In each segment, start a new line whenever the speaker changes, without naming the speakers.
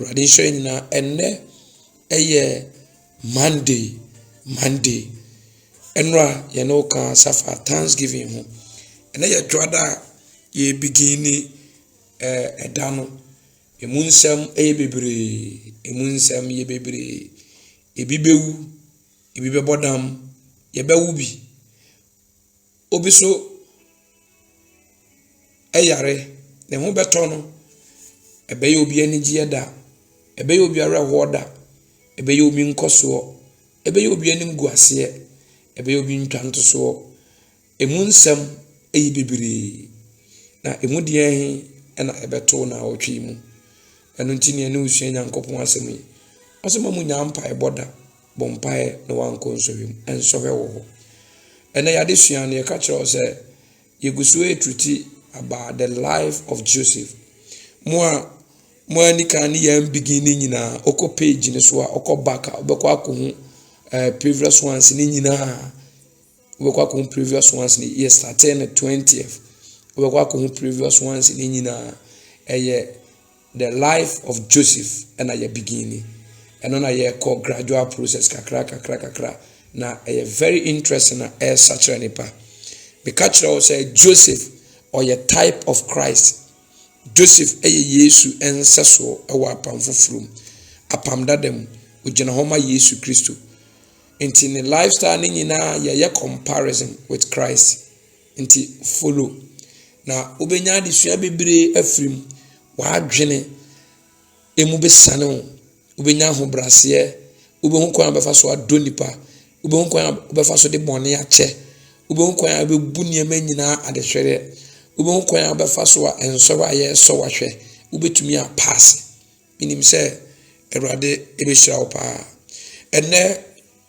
Awurade nhyɛ nyina enne ɛyɛ Monday enra ye no ka safa Thanksgiving ho ene ye dwada ye begini ɛda no emu nsɛm ɛyɛ bebree ebi bewu ebi bɛbɔdam ye bɛwu bi obi so ɛyare ne ho bɛtɔ no ɛbɛyɛ obi anigye da ɛbɛyɛ obi awerɛhoɔ da ɛbɛyɛ obi nkɔsoɔ ɛbɛyɛ obi anim guaseɛ ɛbɛyɛ obi ntwantosoɔ emu nsɛm ɛyɛ bebree na emu deɛ he ɛna ɛbɛto na ɔtwe mu ɛno nti ne usua Nyankopɔn asɛm yi ɔsɛma mu nya mpa ɛbɔda bompae na wankɔ nsɔhwɛ mu ɛnsɔhwɛ wɔ hɔ ɛna yɛade sua no yɛka kyerɛw sɛ yɛgusuo etruti about the life of Joseph mo ani kan ne yɛn beginning nyinaa okɔ page ne so a okɔ back a obɛkɔ akɔhu previous ones ne nyinaa obɛkɔ akɔhu previous ones ne year starting the 20th obɛkɔ akɔhu previous ones ne nyinaa ɛyɛ the life of Joseph ɛna yɛ beginning ɛno na yɛ kɔ gradual process kakra na ɛyɛ very interesting na ɛsakyerɛ nipa beka kyerɛ sɛ Joseph or a type of Christ. Joseph Yesu ensaso ewa apam fofurum apam dadem ugina homa Yesu Kristo inti ne lifestyle ni nyina ye comparison with Christ inti follow na obenya adesua bebre afrim wa adwene emu besane ho obenya ho brase obehu kwan befa so adonipa obehu kwan befa so de bone ache obehu kwan abebu niema nyina adehwere ubon kwan abefa so a enso aye so wahwe ubetumi a pass minim se Awurade ebehira wo pa enne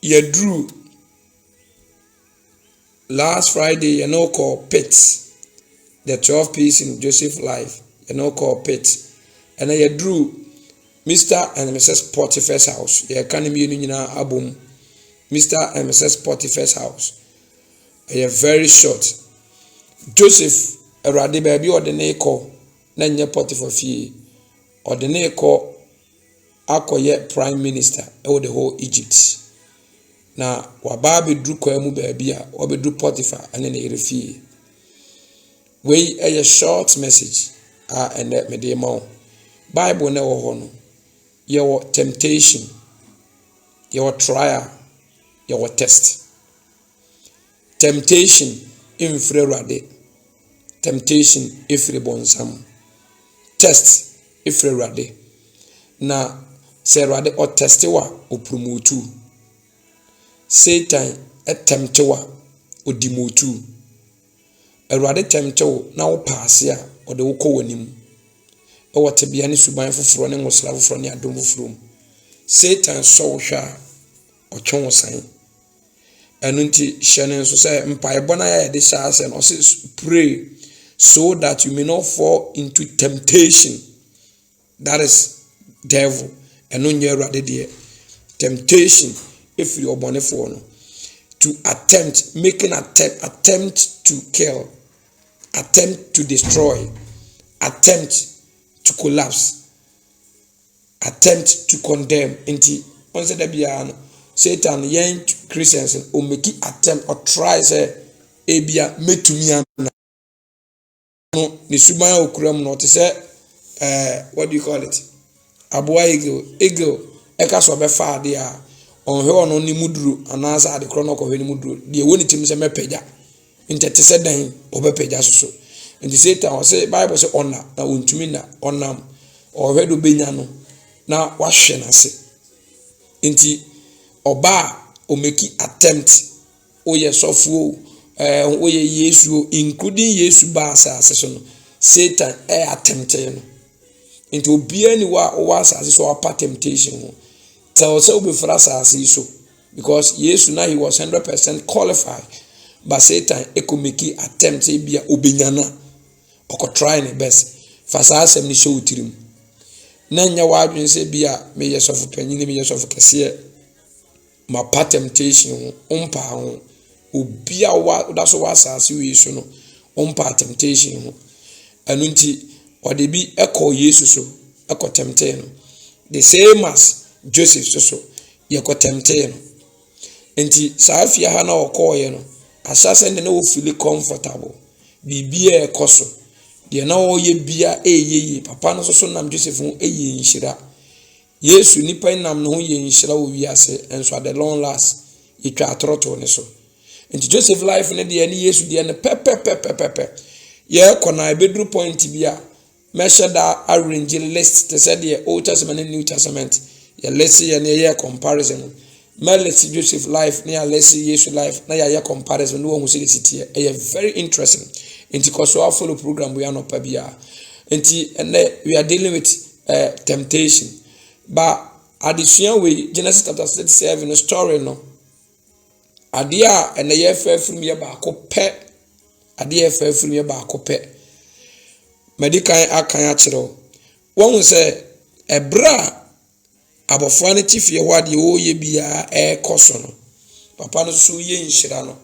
yadru last Friday you know called pit the 12 piece in Joseph life you know called pit and yadru Mr. and Mrs. Portiphar's house ye kan mi nyina abom Mr. and Mrs. Portiphar's house a very short Joseph Awurade baabi ordinate ko na nye Portiphar fie ordinate ko akoye prime minister e the whole Egypt na waba bedru kwa mu baabi a obedru Portiphar ane ne yere fie we a short message and me dey ma Bible na wo ho no your temptation your trial your test temptation in Awurade temptation ifre bonsam test ifre Awurade na se Awurade o test wa o promote Satan attempt wa o demote Awurade tempt na wo pass a o de wo kɔ wanim e wo tebia ne suban foforo ne ngosla foforo ne adom foforo Satan so hwa o twon san enunti hyene so say mpaebɔ na ya de sha ase no say pray so that you may not fall into temptation. That is devil. And on your temptation, if you are born for no, to attempt, make an attempt to kill, attempt to destroy, attempt to collapse, attempt to condemn. Inti on said that Satan young Christians or make attempt or try say ebia metumi no ni suban okuram no te say what do you call it aboa eagle eka so be fa de a on he ono ni muduru anasa ade kro no ko he ni muduru de woni tim se mepagya intete se dan obepagya so nti Satan o say Bible say ona na wontumi na onam o he do benya no na wahwe na se nti oba o make attempt o ye sofuo oye Yesu including Yesu ba asase so no Satan attempted no into obia ni wa asase so apa temptation ho tell say obi fra asase so because Yesu na he was 100% qualified but Satan ekomeki attempt e bia obenyana oko try ne best fa sa asem ni show tirim na nya wa adwen se bia me yesofu panyin me yesofu kese ma pa temptation ho umpa ho obia wa da so wa asase we so no umpa temptation ho anu nti ode bi ekọ Yesu so ekọ temptation no the same as Joseph so ye ko tempte no enti saa afia ha na okoye no asase ne wo feel comfortable bibia ekoso de na wo ye bia eyeye papa no so nam Joseph ho eye nhira Yesu nipa nam no ho ye nhira wo wiase enso at the long last yitwa atroto ne so enti Joseph life ne de ne Yesu de ne pepe ye kona ebedru point bia measure that arrange list to say the Old Testament and New Testament ye let's see and ye comparison let's see Joseph life near let's see Jesus life na ye comparison no one see it here e very interesting enti cause we follow program we are not pabia enti and we are dealing with temptation but addition we Genesis chapter 37 the story no adia and ye fair from ye ba ko pe adia fair from ye ba ko pe medical akan akiro won say ebra abofra ne tifie wade wo ye bia koso no papa no so ye nhira no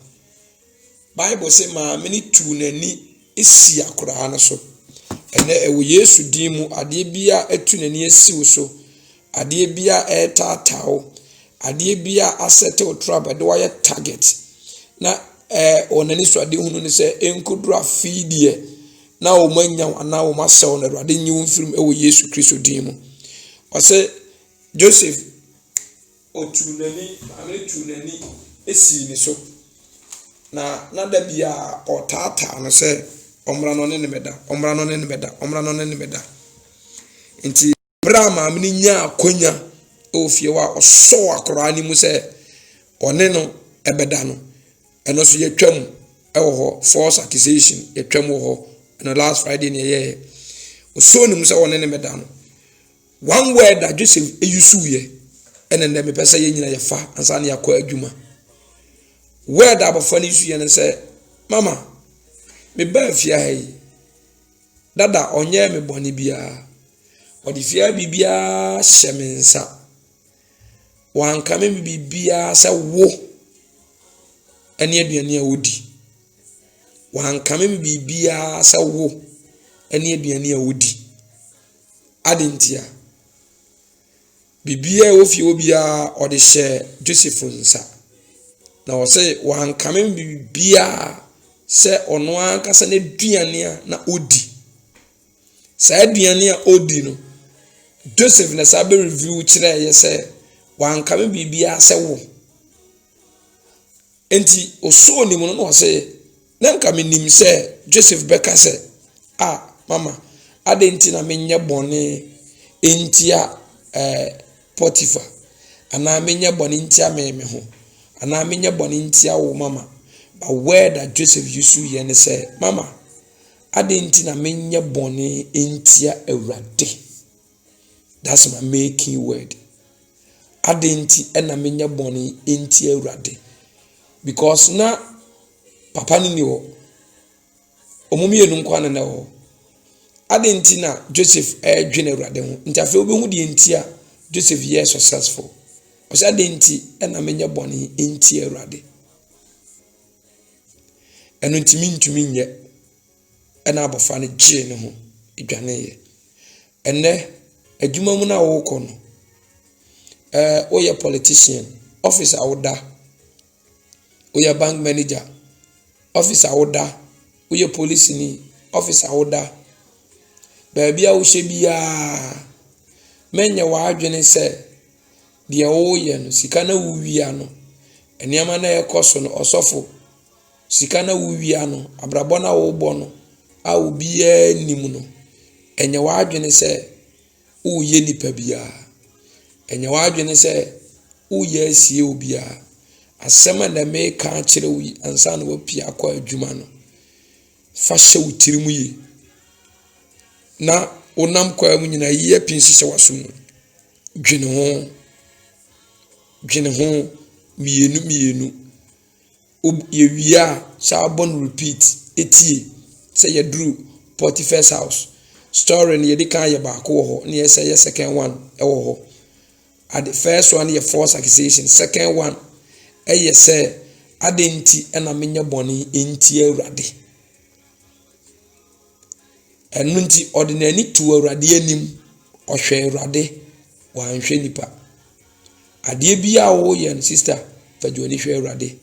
Bible say ma meni tu nani esi akora no so ene ewo Yesu din mu ade bia etu nani esi wo so ade bia tatao ade bia asete o trouble de why target na onani so ade hunu ni say enkodru afidie na o manya na o masew na Awurade nyi wo mfirim ewo Yesu Kristo din mu o say Joseph otunani amene tunani esi ni so na da bia o tata no say omra no ne meda nti brama amene nya akonya ofie wa oso akora ni mu say one no ebeda no eno so yetwam ewo ho false accusation yetwam ho no last Friday ne ye so nim say one ne meda no one word that Joseph use ye and then me pesa ye nyina ye fa ansa na yakọ adwuma word abofo ne use ye ne say mama me ba fia hai dada onye me boni bia odi fia bibia shemensa wan kame me bibia say wo ene aduane a wodi wan kame me bibia say wo ene aduane a wodi adentia bibia ofi obia ode she Joseph nsa na o say wan kame bibia se ono anka se na duane na odi sa duane a odi no Joseph na sabe review kire ye se wan kame bibia se wo enti oso ni mo no say na nka me nim se Joseph beka se mama adenti na menye bone entia Portiphar ana menye bone entia me ho ana menye bone entia wo mama but where that Joseph used to hear say mama adenti na menye bone entia Awurade. That's my making word. Adenti na menye bone entia Awurade because na papa ni wo omumi enu nkwa na wo adenti na Joseph dwene Awurade ho nti afi obi hu de entia Joseph yes successful o say adenti na menye bone entia Awurade enu ntimi nye na abofa ne gye ne ho edwane ye enne adwuma mu na wo kɔ no oye politician office awoda oye bank manager office awoda oye police ni office awoda baabi a wo hye bia menye wa adwene se de wo ye no sika na wo wia no eniama na ekoso no osofo sika na wo wia no abrabɔ na wo bɔ no a obi anim no enye wa adwene se wo ye nipa bia enye wa adwene se wo ye asie obia asema na me ka kire wi ansa na wapia akɔ adwuma no fa hye wo tirimu yi na onam kwa mu nyina ye pinsi se wasum dwene ho mienu ye wia sa bon repeat etie say ye drew Portiphar's house story ne ye kan ye ba ko ho ne ye say ye second one e wo ho at the first one ye false accusation second one ye say adenti na menye boni enti Awurade enu nti ordinary tu Awurade anim ohwe Awurade wanhwe nipa ade bia wo ye no sister fadwani hwe awurade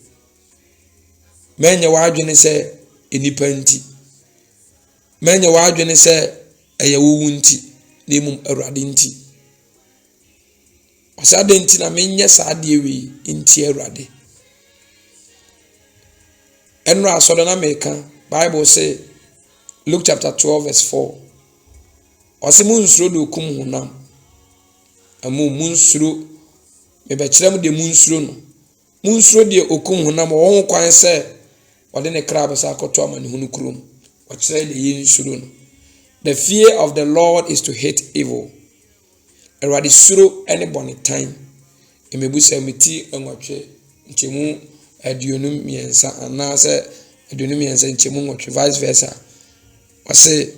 menye wadwene se enipa nti menye wadwene se eye wo nti nemum awurade nti osade nti na menye saade wi nti awurade enra asodo na meka Bible say Luke chapter 12 verse 4 osimu nsuro do kum honam amu munsuro mebekirem de munsuro no munsuro de okum honam wo kwan se ode ne kra besa akoto amane hunu kurom wakire de yinsuro no. The fear of the Lord is to hate evil. Eradi suro anybody time emebusa meti enwotwe nchemu aduonum miensa anase aduonum miensa nchemu nwotwe vice versa wase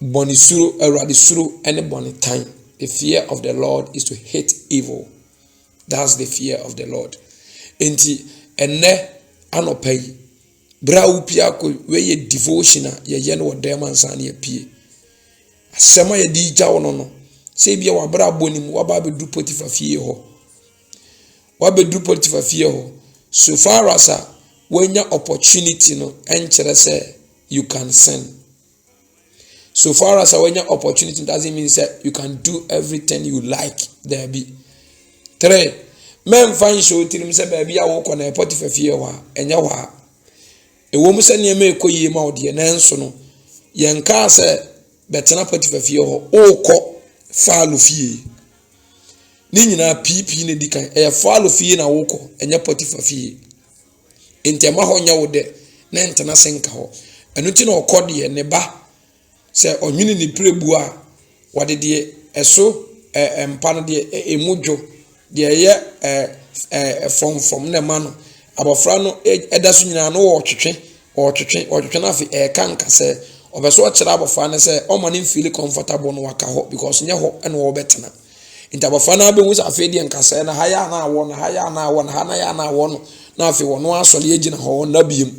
boni suro eradi suro anybody time. The fear of the Lord is to hate evil. That's the fear of the Lord. Enti enne anopai bra upia ko we devotion a ye no dem ansa na apie asema ye di gya wono no se bia wa bra bonim wa ba be du Portiphar fie ho wa be du Portiphar fie ho so far as when your opportunity no enchere say you can sin. So far as when your opportunity doesn't mean that you can do everything you like. There be 3 men find show tirim say baby a wo kona Portiphar fie wa enya wa ewo mu se ne me ekoyie ma ode na enso no yenka se betena Portiphar fie ho okọ faalo fie ni nyina pipi ne dikan e faalo fie na wokọ enya Portiphar fie entema ho nya wo de na entena senka ho enu ti na okọ de ne ba se onwini ni prebu a wade de eso empa no de emudwo de ye from ne ma no abofra no edaso nyina no otwetwe na afi kanka se obeso okira abofra ne se o mani feel comfortable no waka ho because nye ho ene wo betena nti abofra na be wusa afi de nka se na haya na awo na haya na awo na hana ya na awo no na afi wono asole agina ho na biem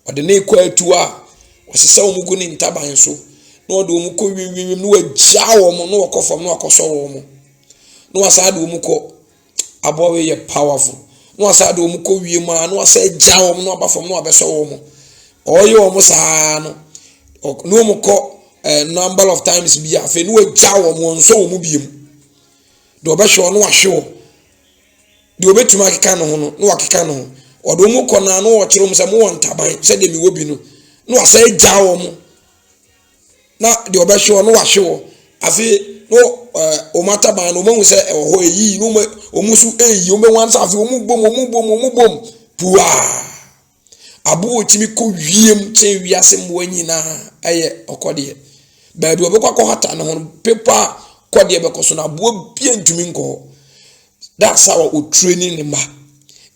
ode ne kwa atu a osese omugu ni ntaban so no do mu ko wiwim no agya wo mo no wakofam no wakoso wo mo no wasade wo mu ko abowe ye powerful no asade wo mu ko wiema no asa agya wo mo no abafam no abeso wo mo oye wo mo saa no mu ko number of times bi afi no agya wo mo nso wo mu biem do obehwe no wahwe wo do obetuma keka no ho no wakeka no ho odo mu ko na no wo kire mu se mo wontaban se de mi wo bi no asa agya wo mo na de obehwe no wahwe wo afi no o mataban no mo se ho eyi no omusu eyi o me wansa afi o mu bom pua abu otimi ko wiem chen wiase mo anyina eye okode ba bi obekwa hata na ho paper kode be koso na abu bia ntumi nko. That's how we training ma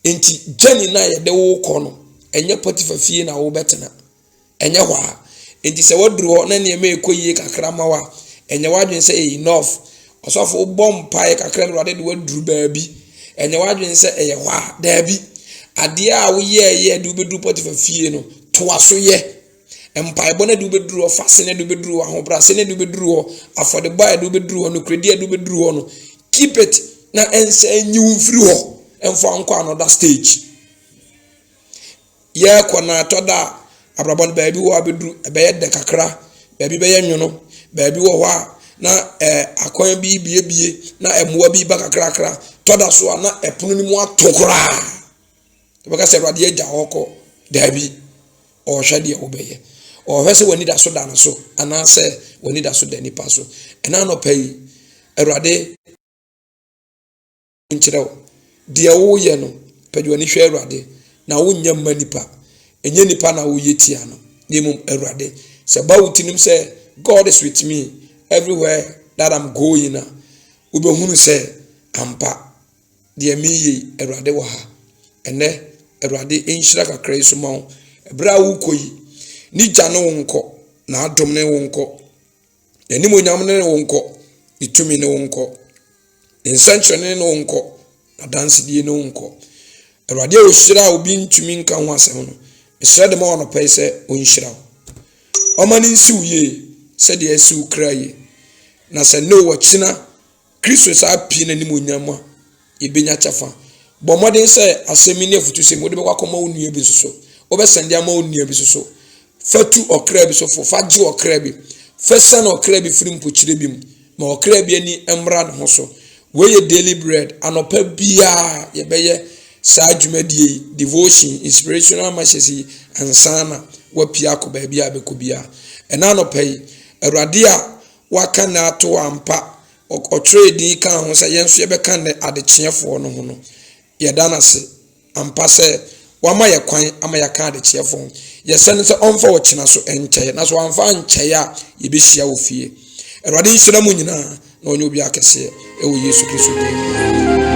enti jeni na ye de wo ko no enye Portiphar fie na wo betena enye hwa enti se woduro na ne me ekoyie kakra ma wa enye wadwen se enough osofo bom pae kakra no wade de waduru baabi enye wadwen se eye hwa da bi ade a wo ye de obedu Portiphar fie no to aso ye empire bona de obeduru ofase ne de obeduru ahobra se ne de obeduru afode boy de obeduru no kredi de obeduru no keep it na ense nyi free ho emfa nko another stage ye kona toda abrabon baabi wo abeduru ebe de kakra baabi be ye nwono baabi wo ho na akwan bi bie na emoa bi ba kakra toda so na epono ni mu atokora to beka se rade agya hoko daabi o hwade obeye o hwese wani da so dana so anase wani da so dani paso ena no pay erade nchirawo de wo ye no padwani hwe erade na wo nyam manipa enye nipa na wo yetia no nemum erade se ba wutinim se God is with me everywhere that I'm going na ubehunu se ampa de mi ye erade wo ha ene erade enhira kakra iso ma ebra wo koyi ni gya no wonko na adom ne wonko enim onyam ne wonko itumi ne wonko ensanchene ne wonko na dance die ne wonko erade o hira obi ntumi nka ho asem no esra de ma wono pese o nhira o mani nsi uye se de asi ukra ye na se no wachina Kristo sa pie na nim onyam a yebenya chafa bo modern say asemi ne futu se mode be kwakoma onua bi soso obesende ama onua bi soso fatu okra bi sofo faji okra bi fesa na okra bi firi mpochire bi mu ma okra bi ani emra ne ho so we ye daily bread anopa bia ye beye sa dwumadie devotion inspirational messages ansana wa pia ko ba bia be ko bia ena anopa yi awurade a waka na ato ampa otwe di kan ho se yenso ye be kan ne adechiefo no ho no ye danase ampa se wama ye kwan ama ya ka adechiefo ye sene se onfa wo china so enche na so amfa nche ya ye be hia wo fie awurade nhyira mu nyina na onye obi akese e wo Yesu Kristo.